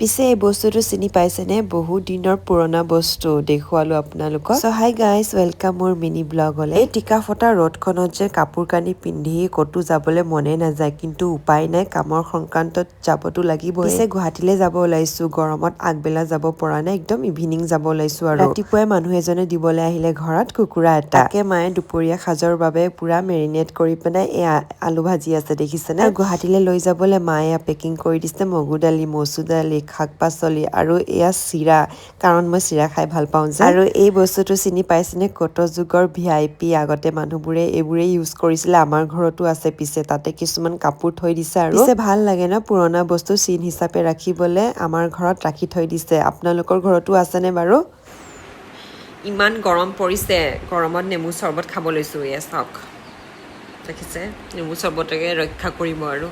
পিছে এই বস্তুটো চিনি পাইছেনে বহুত দিনৰ পুৰণা বস্তু দেখুৱালো আপোনালোকক সো হাই গাইস ওয়েলকাম মোৰ মিনি ব্লগলে এই টিকা ফটা ৰ'দখনত যে কাপোৰ কানি পিন্ধি কতো যাবলৈ মনে নাযায় কিন্তু উপায় নাই কামৰ সংক্ৰান্তত যাবতো লাগিবই পিছে গুৱাহাটীলৈ যাব ওলাইছো গৰমত আগবেলা যাব পৰা নাই একদম ইভিনিং যাব ওলাইছো আৰু ৰাতিপুৱাই মানুহ এজনে দিবলৈ আহিলে ঘৰত কুকুৰা এটা তাকে মায়ে দুপৰীয়া সাজৰ বাবে পুৰা মেৰিনেট কৰি পেলাই এই আলু ভাজি আছে দেখিছেনে আৰু গুৱাহাটীলৈ লৈ যাবলৈ মায়ে পেকিং কৰি দিছে মগু দালি মচুৰ দালি শাক পাচলি আৰু এয়া চিৰা কাৰণ মই চিৰা খাই ভাল পাওঁ যে আৰু এই বস্তুটো চিনি পাইছেনে কত যুগৰ ভিআইপি আগতে মানুহবোৰে এইবোৰে ইউজ কৰিছিলে আমাৰ ঘৰতো আছে পিছে তাতে কিছুমান কাপোৰ থৈ দিছে আৰু পিছে ভাল লাগে ন পুৰণা বস্তু চিন হিচাপে ৰাখিবলৈ আমাৰ ঘৰত ৰাখি থৈ দিছে আপোনালোকৰ ঘৰতো আছেনে বাৰু ইমান গৰম পৰিছে গৰমত নেমু চৰবত খাব লৈছো এয়া চাওক দেখিছে নেমু চৰবতকে ৰক্ষা কৰিব আৰু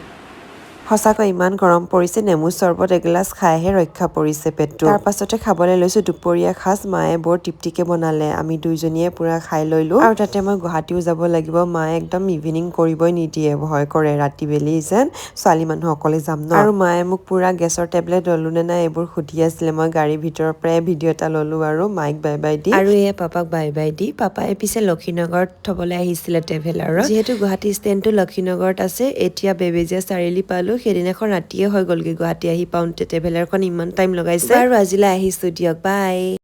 সঁচাকৈ ইমান গৰম পৰিছে নেমু চৰবত এগিলাচ খাইহে ৰক্ষা পৰিছে পেটটো তাৰ পাছতে খাবলৈ লৈছো দুপৰীয়া সাজ মায়ে বৰ তৃপ্তিকে বনালে আমি দুইজনীয়ে পুৰা খাই লৈলো আৰু তাতে মই গুৱাহাটীও যাব লাগিব মায়ে একদম ইভিনিং কৰিবই নিদিয়ে ভয় কৰে ৰাতি বেলি যেন ছোৱালী মানুহ অকলে যাম ন আৰু মায়ে মোক পুৰা গেছৰ টেবলেট ললো নে নাই এইবোৰ সুধি আছিলে মই গাড়ীৰ ভিতৰৰ পৰাই ভিডিঅ' এটা ললো আৰু মাইক বাই বাই দি আৰু এয়া পাপাক বাই বাই দি পাপাই পিছে লক্ষীনগৰত থবলৈ আহিছিলে ট্ৰেভেলাৰত যিহেতু গুৱাহাটী ষ্টেণ্ডটো লক্ষীনগৰত আছে এতিয়া বেবেজীয়া চাৰিআলি পালো সেইদিনাখন ৰাতিয়ে হৈ গ'লগে গুৱাহাটী আহি পাওঁতে ট্ৰেভেলাৰখন ইমান টাইম লগাইছে আৰু আজিলৈ আহিছো দিয়ক বাই